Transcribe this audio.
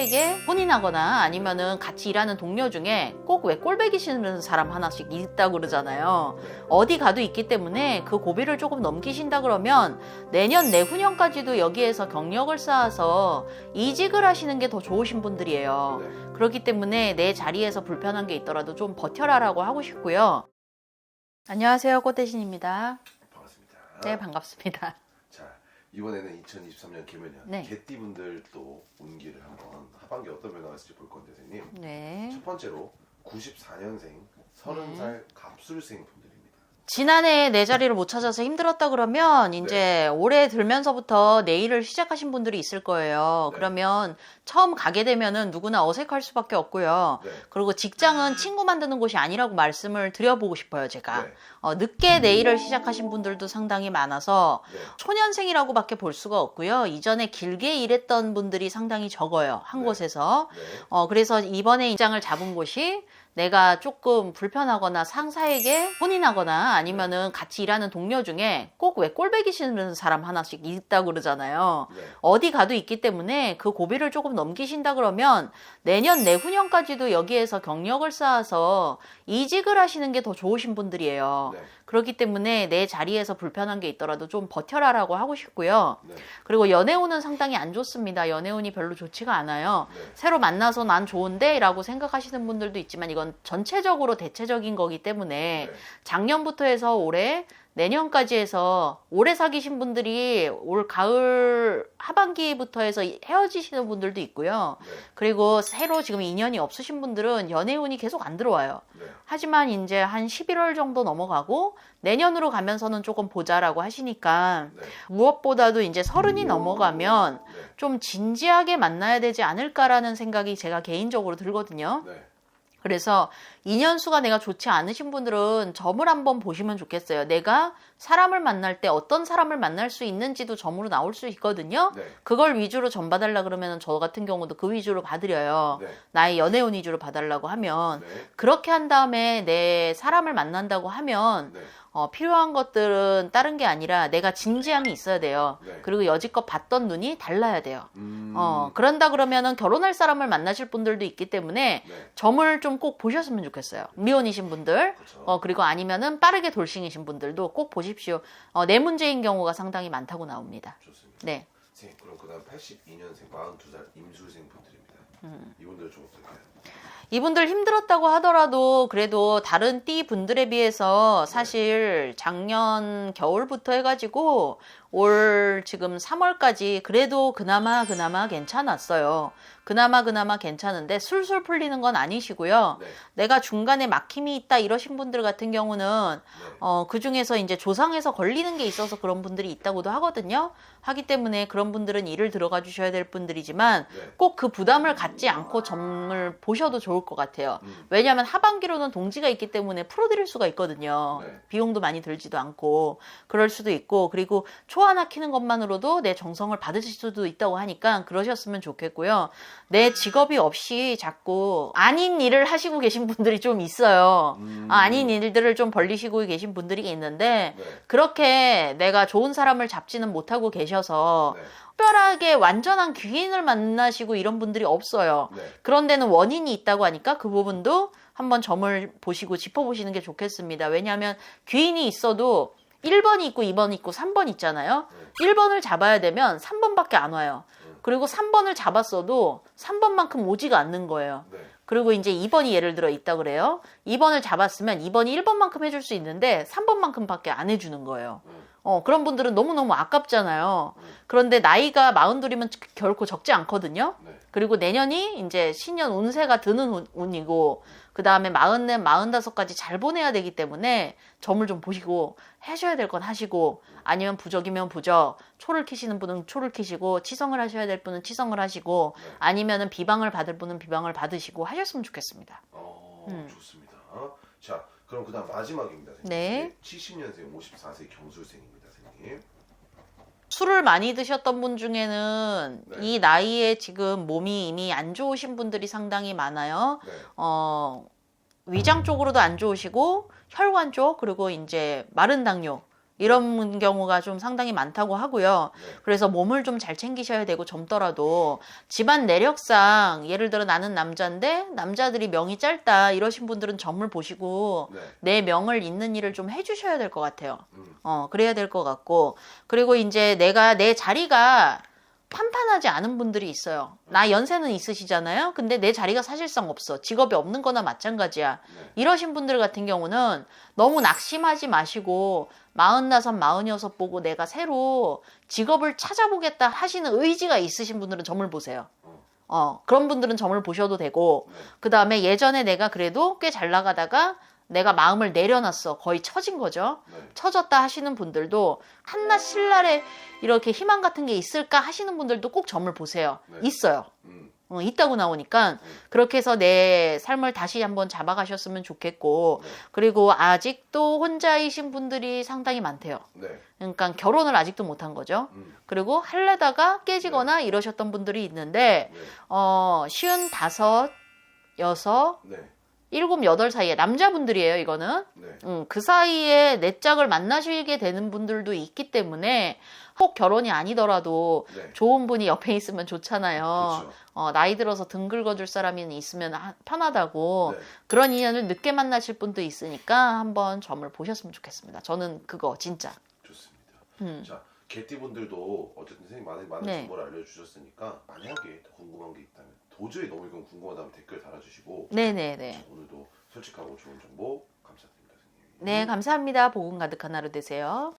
상사에게 혼이 나거나 아니면은 같이 일하는 동료 중에 꼭 왜 꼴배기 싫은 사람 하나씩 있다고 그러잖아요. 어디 가도 있기 때문에 그 고비를 조금 넘기신다 그러면 내년 내후년까지도 여기에서 경력을 쌓아서 이직을 하시는 게 더 좋으신 분들이에요. 그렇기 때문에 내 자리에서 불편한 게 있더라도 좀 버텨라라고 하고 싶고요. 안녕하세요, 꽃대신입니다. 반갑습니다. 네, 반갑습니다. 자, 이번에는 2023년 개면년 네. 개띠분들 또 운기를 한번 하반기 어떤 변화가 있을지 볼 건데, 선생님. 네. 첫 번째로 94년생 30살 갑술생 분들입니다. 지난해 내 자리를 못 찾아서 힘들었다 그러면 이제 올해 들면서부터 내 일을 시작하신 분들이 있을 거예요. 네. 그러면 처음 가게 되면은 누구나 어색할 수밖에 없고요. 네. 그리고 직장은 친구 만드는 곳이 아니라고 말씀을 드려보고 싶어요, 제가. 네. 늦게 내 일을 시작하신 분들도 상당히 많아서 네. 초년생이라고밖에 볼 수가 없고요. 이전에 길게 일했던 분들이 상당히 적어요, 한 네. 곳에서. 네. 그래서 이번에 입장을 잡은 곳이 내가 조금 불편하거나 상사에게 혼이 나거나 아니면은 같이 일하는 동료 중에 꼭 왜 꼴배기 싫은 사람 하나씩 있다고 그러잖아요. 네. 어디 가도 있기 때문에 그 고비를 조금 넘기신다 그러면 내년 내후년까지도 여기에서 경력을 쌓아서 이직을 하시는 게 더 좋으신 분들이에요. 네. 그렇기 때문에 내 자리에서 불편한 게 있더라도 좀 버텨라라고 하고 싶고요. 네. 그리고 연애운은 상당히 안 좋습니다. 연애운이 별로 좋지가 않아요. 네. 새로 만나서 난 좋은데 라고 생각하시는 분들도 있지만 이건 전체적으로 대체적인 거기 때문에 네. 작년부터 해서 올해 내년까지 해서 오래 사귀신 분들이 올 가을 하반기부터 해서 헤어지시는 분들도 있고요. 네. 그리고 새로 지금 인연이 없으신 분들은 연애운이 계속 안 들어와요. 네. 하지만 이제 한 11월 정도 넘어가고 내년으로 가면서는 조금 보자라고 하시니까 네. 무엇보다도 이제 30이 넘어가면 네. 좀 진지하게 만나야 되지 않을까라는 생각이 제가 개인적으로 들거든요. 네. 그래서 인연수가 내가 좋지 않으신 분들은 점을 한번 보시면 좋겠어요. 내가 사람을 만날 때 어떤 사람을 만날 수 있는지도 점으로 나올 수 있거든요. 네. 그걸 위주로 점 봐달라 그러면 저 같은 경우도 그 위주로 봐드려요. 네. 나의 연애운 위주로 봐달라고 하면 네. 그렇게 한 다음에 내 사람을 만난다고 하면 네. 필요한 것들은 다른 게 아니라 내가 진지함이 있어야 돼요. 네. 그리고 여지껏 봤던 눈이 달라야 돼요. 음. 그런다 그러면은 결혼할 사람을 만나실 분들도 있기 때문에 네. 점을 좀 꼭 보셨으면 좋겠어요. 미혼이신 분들, 그렇죠. 그리고 아니면은 빠르게 돌싱이신 분들도 꼭 보십시오. 내 문제인 경우가 상당히 많다고 나옵니다. 좋습니다. 네. 선생님, 그럼 그다음 82년생 42살 임술생 분들입니다. 이분들 좀 어떨까요? 이분들 힘들었다고 하더라도 그래도 다른 띠 분들에 비해서 사실 작년 겨울부터 해가지고 올 지금 3월까지 그래도 그나마 괜찮았어요. 그나마 괜찮은데 술술 풀리는 건 아니시고요. 네. 내가 중간에 막힘이 있다 이러신 분들 같은 경우는 네. 그 중에서 이제 조상에서 걸리는 게 있어서 그런 분들이 있다고도 하거든요. 하기 때문에 그런 분들은 일을 들어가 주셔야 될 분들이지만 네. 꼭 그 부담을 갖지 않고 점을 보셔도 좋을 것 같아요. 왜냐하면 하반기로는 동지가 있기 때문에 풀어드릴 수가 있거든요. 네. 비용도 많이 들지도 않고 그럴 수도 있고 그리고 초 하나 키는 것만으로도 내 정성을 받으실 수도 있다고 하니까 그러셨으면 좋겠고요. 내 직업이 없이 자꾸 아닌 일을 하시고 계신 분들이 좀 있어요. 아닌 일들을 좀 벌리시고 계신 분들이 있는데 네. 그렇게 내가 좋은 사람을 잡지는 못하고 계셔서 네. 특별하게 완전한 귀인을 만나시고 이런 분들이 없어요. 네. 그런 데는 원인이 있다고 하니까 그 부분도 한번 점을 보시고 짚어보시는 게 좋겠습니다. 왜냐하면 귀인이 있어도 1번이 있고 2번이 있고 3번 있잖아요. 1번을 잡아야 되면 3번밖에 안 와요. 그리고 3번을 잡았어도 3번만큼 오지가 않는 거예요. 네. 그리고 이제 2번이 예를 들어 있다 그래요. 2번을 잡았으면 2번이 1번만큼 해줄 수 있는데 3번만큼밖에 안 해주는 거예요. 그런 분들은 너무너무 아깝잖아요. 그런데 나이가 42이면 결코 적지 않거든요. 네. 그리고 내년이 이제 신년 운세가 드는 운이고 그 다음에 44, 45까지 잘 보내야 되기 때문에 점을 좀 보시고 하셔야 될 건 하시고 아니면 부적이면 부적, 초를 키시는 분은 초를 키시고 치성을 하셔야 될 분은 치성을 하시고 네. 아니면은 비방을 받을 분은 비방을 받으시고 하셨으면 좋겠습니다. 좋습니다. 자, 그럼 그다음 마지막입니다. 선생님. 네. 70년생 54세 경술생입니다, 선생님. 술을 많이 드셨던 분 중에는 네. 이 나이에 지금 몸이 이미 안 좋으신 분들이 상당히 많아요. 네. 위장 쪽으로도 안 좋으시고 혈관 쪽 그리고 이제 마른 당뇨 이런 경우가 좀 상당히 많다고 하고요. 네. 그래서 몸을 좀 잘 챙기셔야 되고 젊더라도 집안 내력상 예를 들어 나는 남자인데 남자들이 명이 짧다 이러신 분들은 점을 보시고 네. 내 명을 잇는 일을 좀 해주셔야 될 것 같아요. 그래야 될 것 같고 그리고 이제 내가 내 자리가 판판하지 않은 분들이 있어요. 나 연세는 있으시잖아요. 근데 내 자리가 사실상 없어. 직업이 없는 거나 마찬가지야. 네. 이러신 분들 같은 경우는 너무 낙심하지 마시고 45, 46 보고 내가 새로 직업을 찾아보겠다 하시는 의지가 있으신 분들은 점을 보세요. 그런 분들은 점을 보셔도 되고 네. 그 다음에 예전에 내가 그래도 꽤 잘 나가다가 내가 마음을 내려놨어. 거의 처진 거죠. 네. 처졌다 하시는 분들도 한낮 신랄에 이렇게 희망 같은 게 있을까 하시는 분들도 꼭 점을 보세요. 네. 있어요. 음. 있다고 나오니까 그렇게 해서 내 삶을 다시 한번 잡아가셨으면 좋겠고 네. 그리고 아직도 혼자이신 분들이 상당히 많대요. 네. 그러니까 결혼을 아직도 못한 거죠. 음. 그리고 하려다가 깨지거나 이러셨던 분들이 있는데 네. 55, 6, 네. 7, 8 사이에 남자분들이에요, 이거는. 네. 그 사이에 내 짝을 만나시게 되는 분들도 있기 때문에 꼭 결혼이 아니더라도 네. 좋은 분이 옆에 있으면 좋잖아요. 그렇죠. 나이 들어서 등 긁어줄 사람이 있으면 편하다고. 네. 그런 인연을 늦게 만나실 분도 있으니까 한번 점을 보셨으면 좋겠습니다. 저는 그거 진짜. 좋습니다. 자, 개띠분들도 어쨌든 선생님 많은 네. 정보를 알려주셨으니까 만약에 더 궁금한 게 있다면 도저히 너무 이건 궁금하다면 댓글 달아주시고 네네네. 오늘도 솔직하고 좋은 정보 감사드립니다, 선생님. 네, 감사합니다. 복음 가득한 하루 되세요.